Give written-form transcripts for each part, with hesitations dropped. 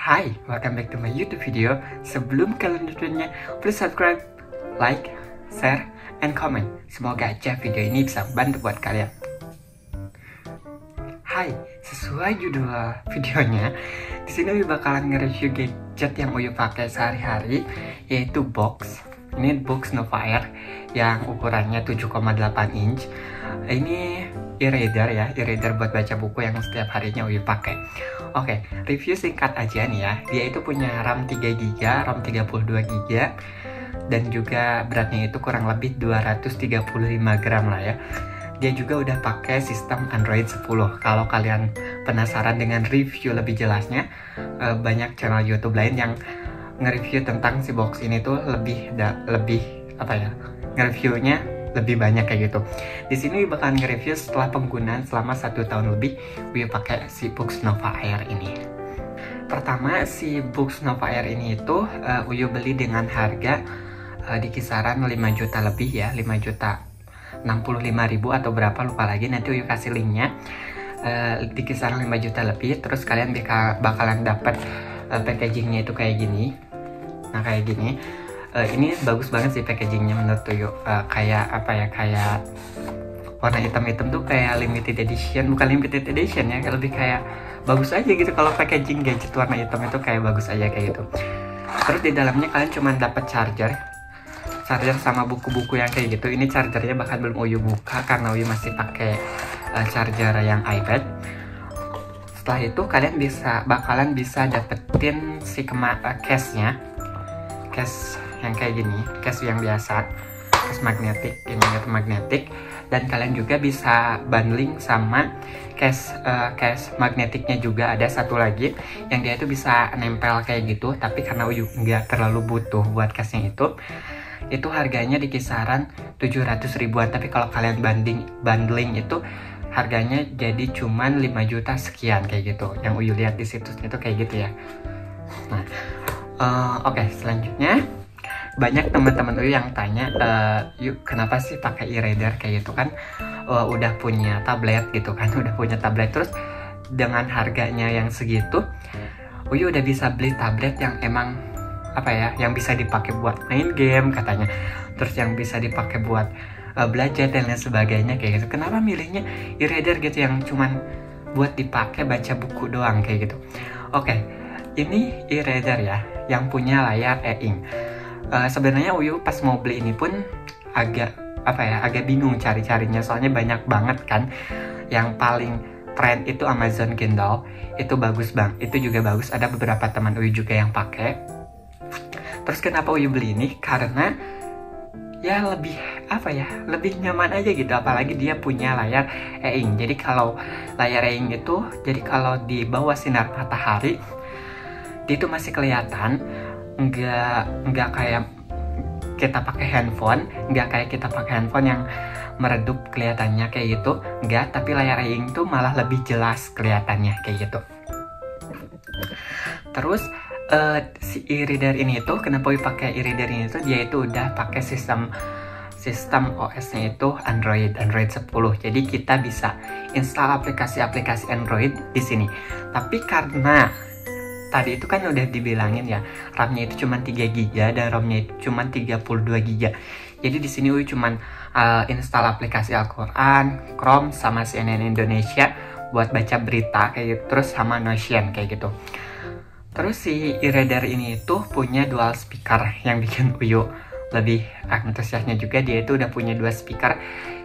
Hai, welcome back to my YouTube video. Sebelum kalian nontonnya, please subscribe, like, share, and comment. Semoga aja video ini bisa membantu buat kalian. Hai, sesuai judul videonya, di sini Uyu bakalan nge-review gadget yang Uyu pakai sehari-hari, yaitu box. Ini box Nova Air yang ukurannya 7,8 inch. Ini e-reader ya, e-reader buat baca buku yang setiap harinya Uyu pakai. Oke, review singkat aja nih ya. Dia itu punya RAM 3GB, ROM 32GB, dan juga beratnya itu kurang lebih 235 gram lah ya. Dia juga udah pakai sistem Android 10. Kalau kalian penasaran dengan review lebih jelasnya, banyak channel YouTube lain yang nge-review tentang si box ini tuh lebih nge-reviewnya lebih banyak kayak gitu. Di sini bakalan nge-review setelah penggunaan selama 1 tahun lebih Uyu pakai si box Nova Air ini. Pertama, si box Nova Air ini itu Uyu beli dengan harga di kisaran 5 juta lebih ya, 5 juta 65.000 atau berapa lupa lagi, nanti Uyu kasih linknya. Di kisaran 5 juta lebih, terus kalian bakalan dapat packagingnya itu kayak gini. Nah kayak gini, ini bagus banget sih packagingnya menurut Uyu. Kayak warna hitam-hitam tuh kayak limited edition, bukan limited edition ya, lebih kayak bagus aja gitu. Kalau packaging gadget warna hitam itu kayak bagus aja kayak gitu. Terus di dalamnya kalian cuma dapat charger sama buku-buku yang kayak gitu. Ini chargernya bahkan belum Uyu buka karena Uyu masih pakai charger yang iPad. Setelah itu kalian bakalan bisa dapetin si case-nya, case yang kayak gini, case yang biasa, case magnetik, ini itu magnetik, dan kalian juga bisa bundling sama case magnetiknya juga ada satu lagi yang dia itu bisa nempel kayak gitu. Tapi karena Uyu nggak terlalu butuh buat case-nya itu harganya di kisaran 700 ribuan. Tapi kalau kalian bundling itu harganya jadi cuman 5 juta sekian kayak gitu. Yang Uyu lihat di situsnya itu kayak gitu ya. Nah, oke, selanjutnya banyak teman-teman Uyu yang tanya, yuk kenapa sih pakai e-reader kayak gitu kan? Udah punya tablet gitu kan, udah punya tablet, terus dengan harganya yang segitu, Uyu udah bisa beli tablet yang emang yang bisa dipakai buat main game katanya, terus yang bisa dipakai buat belajar dan lain sebagainya kayak gitu. Kenapa milihnya e-reader gitu yang cuman buat dipakai baca buku doang kayak gitu? Oke, ini e-reader ya yang punya layar e-ink. Sebenarnya Uyu pas mau beli ini pun agak bingung cari-carinya, soalnya banyak banget kan. Yang paling tren itu Amazon Kindle, itu bagus bang, itu juga bagus. Ada beberapa teman Uyu juga yang pakai. Terus kenapa Uyu beli ini? Karena ya lebih nyaman aja gitu, apalagi dia punya layar e-ink. Jadi kalau layar e-ink itu, jadi kalau di bawah sinar matahari dia itu masih kelihatan, nggak kayak kita pakai handphone, yang meredup kelihatannya kayak gitu, nggak. Tapi layar e-ink tuh malah lebih jelas kelihatannya kayak gitu. Terus si e-reader ini tuh, kenapa Uyu pakai e-reader ini tuh, dia itu udah pakai sistem OS-nya itu Android 10. Jadi kita bisa install aplikasi Android di sini. Tapi karena tadi itu kan udah dibilangin ya, RAM-nya itu cuma 3GB dan ROM-nya itu cuma 32GB. Jadi di sini Uyu cuma install aplikasi Al-Quran, Chrome, sama CNN Indonesia buat baca berita kayak gitu, terus sama Notion kayak gitu. Terus si e-reader ini tuh punya dual speaker yang bikin Uyu lebih antusiasnya juga. Dia itu udah punya 2 speaker,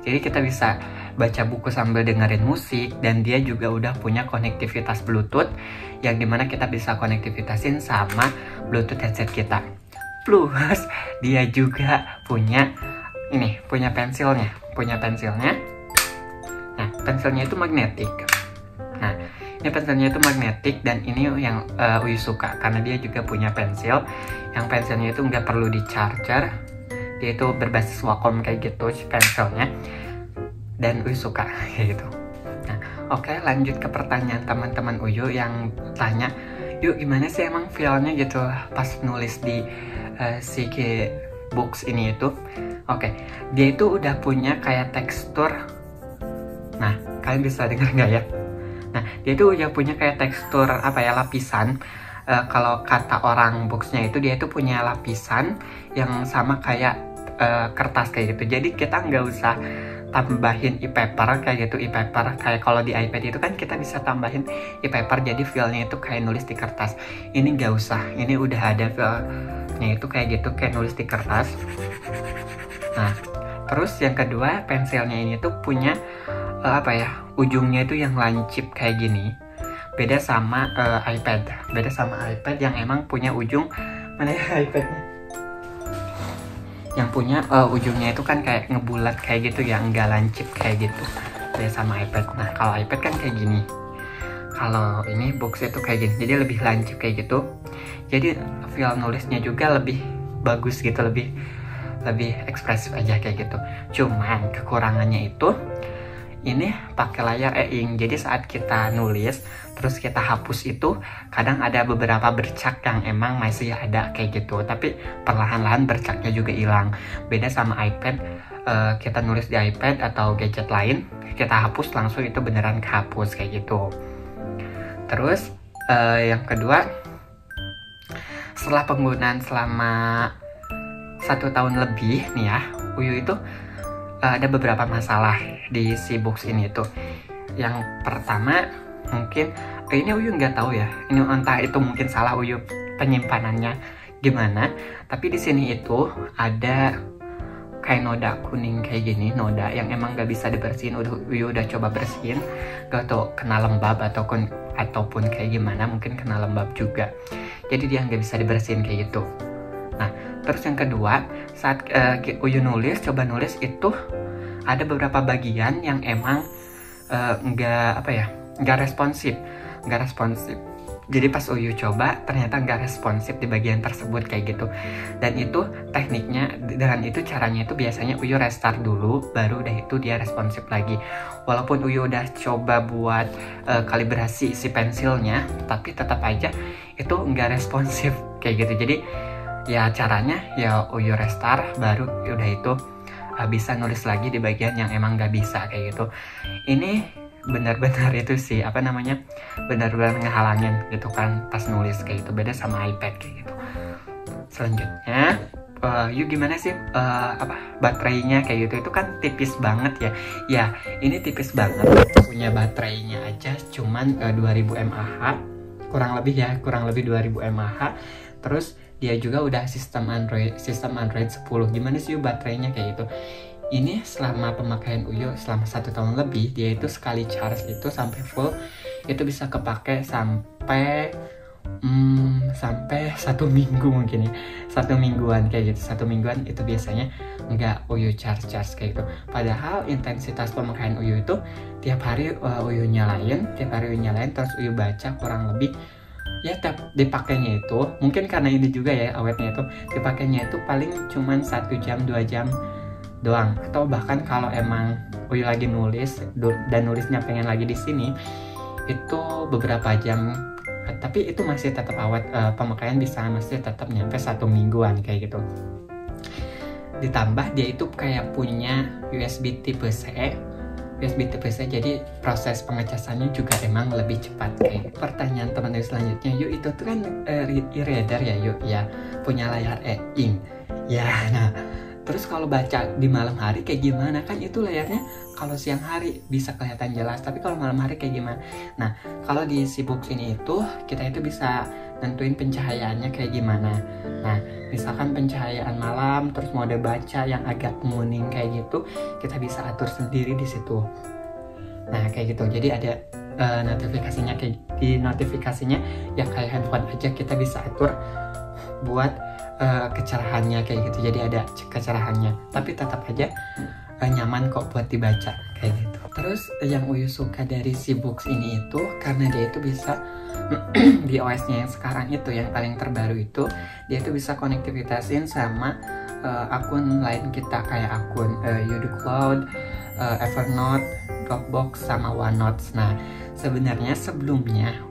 jadi kita bisa baca buku sambil dengerin musik, dan dia juga udah punya konektivitas Bluetooth yang dimana kita bisa konektivitasin sama Bluetooth headset kita. Plus dia juga punya pensilnya. Nah, pensilnya itu magnetik. Nah, ini pensilnya itu magnetik, dan ini yang Uyu suka karena dia juga punya pensil yang pensilnya itu nggak perlu di charger. Dia itu berbasis Wacom kayak gitu pensilnya, dan Uyu suka kayak gitu. Nah, oke, lanjut ke pertanyaan teman-teman Uyu yang tanya, yuk gimana sih emang feel-nya gitu pas nulis di si box ini itu. Oke, dia itu udah punya kayak tekstur. Nah, kalian bisa dengar nggak ya? Nah, dia itu udah punya kayak tekstur lapisan kalau kata orang boxnya itu dia itu punya lapisan yang sama kayak kertas kayak gitu. Jadi kita nggak usah tambahin e-paper kayak gitu. E-paper kayak kalau di iPad itu kan kita bisa tambahin e-paper jadi filenya itu kayak nulis di kertas. Ini nggak usah, ini udah ada filenya itu kayak gitu, kayak nulis di kertas. Nah terus yang kedua, pensilnya ini tuh punya apa ya, ujungnya itu yang lancip kayak gini. Beda sama iPad, beda sama iPad yang emang punya ujung, mana ya iPadnya, yang punya ujungnya itu kan kayak ngebulat kayak gitu ya, enggak lancip kayak gitu. Beda sama iPad. Nah kalau iPad kan kayak gini, kalau ini box itu kayak gini, jadi lebih lancip kayak gitu. Jadi feel nulisnya juga lebih bagus gitu, lebih ekspresif aja kayak gitu. Cuman kekurangannya itu ini pakai layar e-ink. Jadi saat kita nulis terus kita hapus itu kadang ada beberapa bercak yang emang masih ada kayak gitu, tapi perlahan-lahan bercaknya juga hilang. Beda sama iPad, kita nulis di iPad atau gadget lain, kita hapus langsung itu beneran kehapus kayak gitu. Terus yang kedua, setelah penggunaan selama 1 tahun lebih nih ya, Uyu itu ada beberapa masalah di si box ini tuh. Yang pertama mungkin ini Uyu nggak tahu ya, ini entah itu mungkin salah Uyu penyimpanannya gimana, tapi di sini itu ada kayak noda kuning kayak gini, noda yang emang nggak bisa dibersihin. Uyu udah coba bersihin, gak tau kena lembab ataupun kayak gimana, mungkin kena lembab juga, jadi dia nggak bisa dibersihin kayak gitu. Nah terus yang kedua, saat Uyu coba nulis itu ada beberapa bagian yang emang nggak responsif. Jadi pas Uyu coba ternyata nggak responsif di bagian tersebut kayak gitu. Dan itu tekniknya, dengan itu caranya itu biasanya Uyu restart dulu, baru udah itu dia responsif lagi. Walaupun Uyu udah coba buat kalibrasi si pensilnya, tapi tetap aja itu nggak responsif kayak gitu. Jadi ya caranya ya Uyu restart, baru udah itu bisa nulis lagi di bagian yang emang nggak bisa kayak gitu. Ini benar-benar itu sih benar-benar ngehalangin gitu kan pas nulis kayak gitu. Beda sama iPad kayak gitu. Selanjutnya Yu gimana sih baterainya kayak gitu, itu kan tipis banget ya. Ya ini tipis banget, punya baterainya aja cuman 2000 mAh kurang lebih 2000 mAh. Terus dia juga udah sistem Android 10. Gimana sih Yu baterainya kayak gitu. Ini selama pemakaian Uyu selama 1 tahun lebih, dia itu sekali charge itu sampai full itu bisa kepake sampai 1 minggu mungkin ya, 1 mingguan kayak gitu. 1 mingguan itu biasanya nggak Uyu charge kayak gitu. Padahal intensitas pemakaian Uyu itu tiap hari Uyu nyalain terus Uyu baca kurang lebih ya, dipakainya itu mungkin karena ini juga ya awetnya itu, dipakainya itu paling cuman 1 jam 2 jam doang. Atau bahkan kalau emang Uyu lagi nulis dan nulisnya pengen lagi di sini itu beberapa jam, tapi itu masih tetap awet, pemakaian bisa masih tetap nyampe 1 mingguan kayak gitu. Ditambah dia itu kayak punya USB tipe C, jadi proses pengecasannya juga emang lebih cepat kayak. Pertanyaan teman selanjutnya, Yu itu tuh kan e-reader ya Yu ya, punya layar e-ink ya. Nah terus kalau baca di malam hari kayak gimana? Kan itu layarnya kalau siang hari bisa kelihatan jelas, tapi kalau malam hari kayak gimana? Nah kalau di si box ini itu kita itu bisa nentuin pencahayaannya kayak gimana. Nah misalkan pencahayaan malam, terus mode baca yang agak kuning kayak gitu, kita bisa atur sendiri di situ. Nah kayak gitu, jadi ada notifikasinya, kayak di notifikasinya ya kayak handphone aja, kita bisa atur buat kecerahannya kayak gitu. Jadi ada kecerahannya, tapi tetap aja nyaman kok buat dibaca kayak gitu. Terus yang Uyu suka dari si box ini itu karena dia itu bisa di OS-nya yang sekarang itu, yang paling terbaru itu, dia itu bisa konektivitasin sama akun lain kita, kayak akun YuduCloud, Evernote, Dropbox, sama OneNote. Nah sebenarnya sebelumnya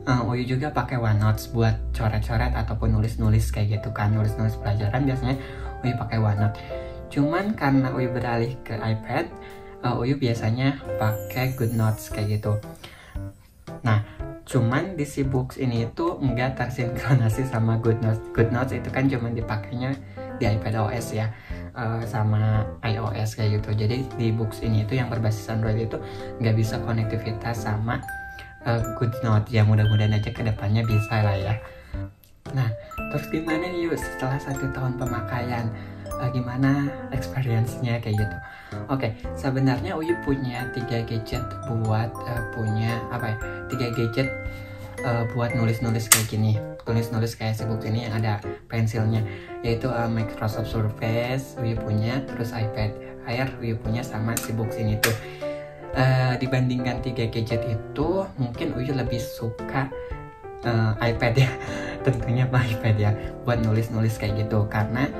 Uyu juga pakai OneNote buat coret-coret ataupun nulis-nulis kayak gitu kan, nulis-nulis pelajaran biasanya Uyu pakai OneNote. Cuman karena Uyu beralih ke iPad, Uyu biasanya pakai GoodNotes kayak gitu. Nah Cuman di si Books ini itu enggak tersinkronasi sama GoodNotes. GoodNotes itu kan cuma dipakainya di iPad OS ya, sama iOS kayak gitu. Jadi di Books ini itu yang berbasis Android itu nggak bisa konektivitas sama GoodNotes. Ya mudah-mudahan aja kedepannya bisa lah ya. Nah, terus gimana nih yuk setelah 1 tahun pemakaian? Gimana experience-nya kayak gitu? Oke, sebenarnya Uyu punya 3 gadget buat buat nulis-nulis kayak gini. Nulis-nulis kayak si Books ini yang ada pensilnya, yaitu Microsoft Surface Uyu punya, terus iPad Air Uyu punya, sama si Books ini tuh. Dibandingkan 3 gadget itu, mungkin Uyu lebih suka iPad ya. Tentunya iPad ya buat nulis-nulis kayak gitu, karena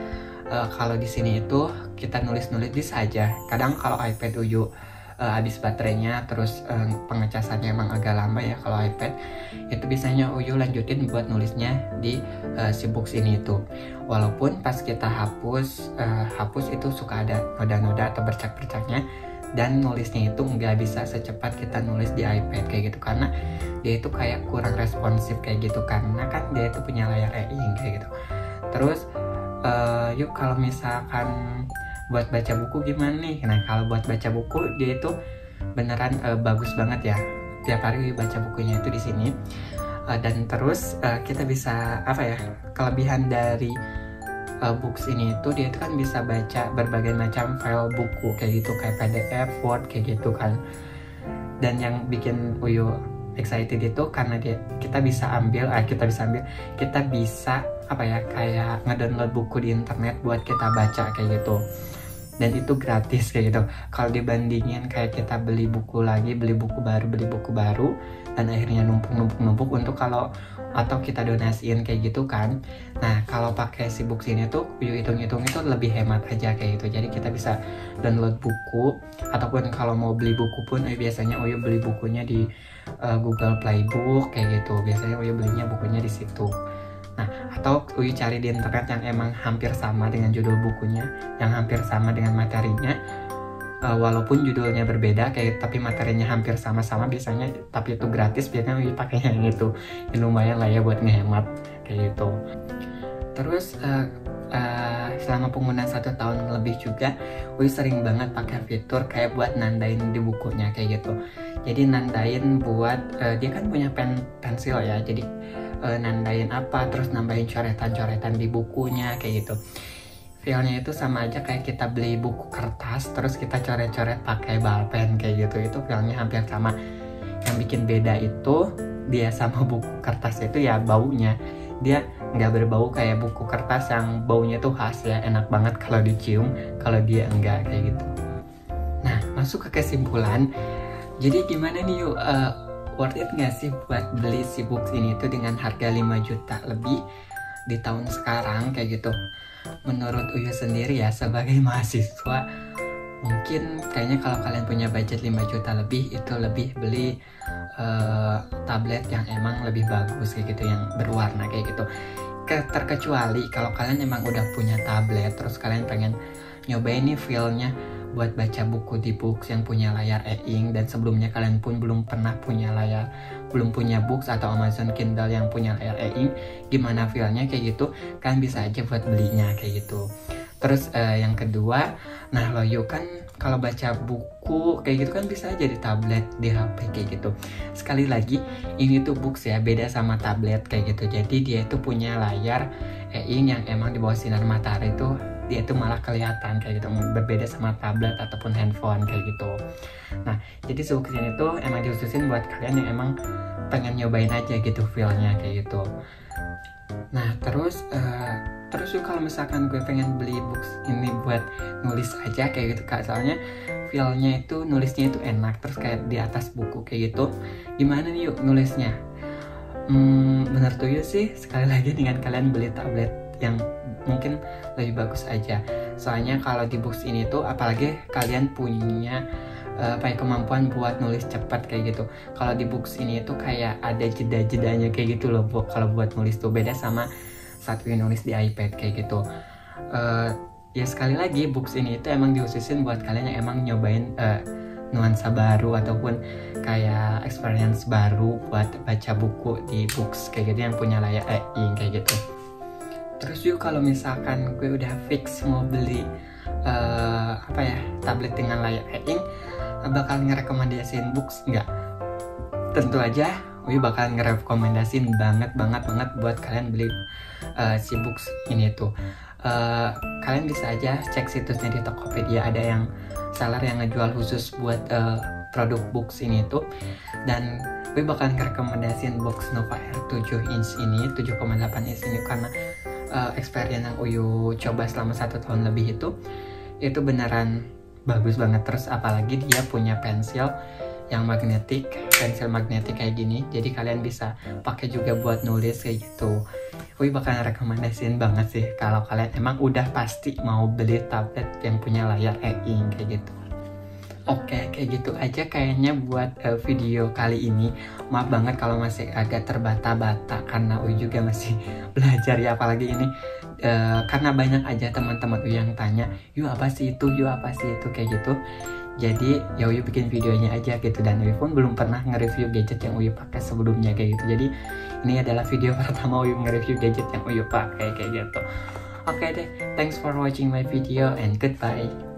kalau di sini itu kita nulis-nulis bisa aja. Kadang kalau iPad Uyu habis baterainya, terus pengecasannya emang agak lama ya. Kalau iPad itu biasanya Uyu lanjutin buat nulisnya di si Books ini itu. Walaupun pas kita hapus itu suka ada noda-noda atau bercak-bercaknya, dan nulisnya itu nggak bisa secepat kita nulis di iPad kayak gitu, karena dia itu kayak kurang responsif kayak gitu, karena kan dia itu punya layar e-ink kayak gitu. Terus yuk kalau misalkan buat baca buku gimana nih? Nah, kalau buat baca buku dia itu beneran bagus banget ya. Tiap hari baca bukunya itu di sini. Dan terus kita bisa kelebihan dari Books ini itu dia itu kan bisa baca berbagai macam file buku kayak gitu, kayak PDF, Word kayak gitu kan. Dan yang bikin Uyu excited itu karena kita bisa kayak ngedownload buku di internet buat kita baca kayak gitu, dan itu gratis kayak gitu. Kalau dibandingin kayak kita beli buku baru dan akhirnya numpuk untuk atau kita donasiin kayak gitu kan. Nah, kalau pakai si Books ini tuh Uyu hitung-hitung itu lebih hemat aja kayak gitu. Jadi kita bisa download buku, ataupun kalau mau beli buku pun biasanya Uyu beli bukunya di Google Playbook kayak gitu. Biasanya Uyu belinya bukunya di situ. Nah, atau Uyu cari di internet yang emang hampir sama dengan judul bukunya, yang hampir sama dengan materinya, walaupun judulnya berbeda tapi materinya hampir sama-sama biasanya, tapi itu gratis, biasanya Uyu pakainya yang itu. Ya, lumayan lah ya buat ngehemat kayak gitu. Terus selama penggunaan 1 tahun lebih juga Uyu sering banget pakai fitur kayak buat nandain di bukunya kayak gitu. Jadi nandain buat dia kan punya pensil ya, jadi nandain terus nambahin coretan-coretan di bukunya kayak gitu. Feelnya itu sama aja kayak kita beli buku kertas terus kita coret-coret pakai balpen kayak gitu. Itu feelnya hampir sama. Yang bikin beda itu dia sama buku kertas itu ya baunya. Dia nggak berbau kayak buku kertas yang baunya tuh khas ya, enak banget kalau dicium, kalau dia enggak kayak gitu. Nah, masuk ke kesimpulan. Jadi gimana nih yuk, worth it nggak sih buat beli si Books ini tuh dengan harga 5 juta lebih di tahun sekarang kayak gitu? Menurut Uyu sendiri ya, sebagai mahasiswa, mungkin kayaknya kalau kalian punya budget 5 juta lebih, itu lebih beli tablet yang emang lebih bagus kayak gitu, yang berwarna kayak gitu. Terkecuali kalau kalian emang udah punya tablet, terus kalian pengen nyobain nih feel-nya buat baca buku di Books yang punya layar e-ink, dan sebelumnya kalian pun belum pernah punya Books atau Amazon Kindle yang punya layar e-ink, gimana feel-nya kayak gitu, kalian bisa aja buat belinya kayak gitu. Terus yang kedua, nah lo yuk kan kalau baca buku kayak gitu kan bisa aja di tablet, di HP kayak gitu. Sekali lagi, ini tuh Books ya, beda sama tablet kayak gitu. Jadi dia itu punya layar e-ink yang emang di bawah sinar matahari itu dia itu malah kelihatan kayak gitu, berbeda sama tablet ataupun handphone kayak gitu. Nah, jadi Books ini tuh emang dikhususin buat kalian yang emang pengen nyobain aja gitu feel-nya kayak gitu. Nah, terus yuk kalau misalkan gue pengen beli Books ini buat nulis aja kayak gitu Kak, soalnya feel-nya itu, nulisnya itu enak, terus kayak di atas buku kayak gitu. Gimana nih yuk nulisnya? Menurut Uyu sih sekali lagi dengan kalian beli tablet yang mungkin lebih bagus aja. Soalnya kalau di Books ini tuh apalagi kalian punya kemampuan buat nulis cepat kayak gitu. Kalau di Books ini tuh kayak ada jeda-jedanya kayak gitu loh kalau buat nulis tuh, beda sama saat nulis di iPad kayak gitu. Ya sekali lagi Books ini itu emang dikhususin buat kalian yang emang nyobain nuansa baru ataupun kayak experience baru buat baca buku di books kayak gitu yang punya layar e-ink kayak gitu. Terus juga kalau misalkan gue udah fix mau beli tablet dengan layar e-ink, bakal ngerekomendasiin books nggak? Tentu aja Uy bakal ngerekomendasiin banget buat kalian beli si books ini tuh. Kalian bisa aja cek situsnya di Tokopedia, ada yang seller yang ngejual khusus buat produk books ini tuh. Dan gue bakal ngerekomendasiin box Nova Air 7 inch ini, 7,8 inch ini, karena experience yang Uyu coba selama 1 tahun lebih itu beneran bagus banget. Terus apalagi dia punya pensil yang magnetik, pensil magnetik kayak gini, jadi kalian bisa pakai juga buat nulis kayak gitu. Uy bakal rekomendasiin banget sih kalau kalian emang udah pasti mau beli tablet yang punya layar e-ink kayak gitu. Oke, kayak gitu aja kayaknya buat video kali ini. Maaf banget kalau masih agak terbata-bata karena Uy juga masih belajar ya, apalagi ini karena banyak aja teman-teman Uy yang tanya, yuk apa sih itu, yuk apa sih itu, kayak gitu. Jadi ya Uy bikin videonya aja gitu, dan Uy pun belum pernah nge-review gadget yang Uy pakai sebelumnya kayak gitu. Jadi ini adalah video pertama Uy nge-review gadget yang Uy pakai kayak gitu. Oke deh, thanks for watching my video and goodbye.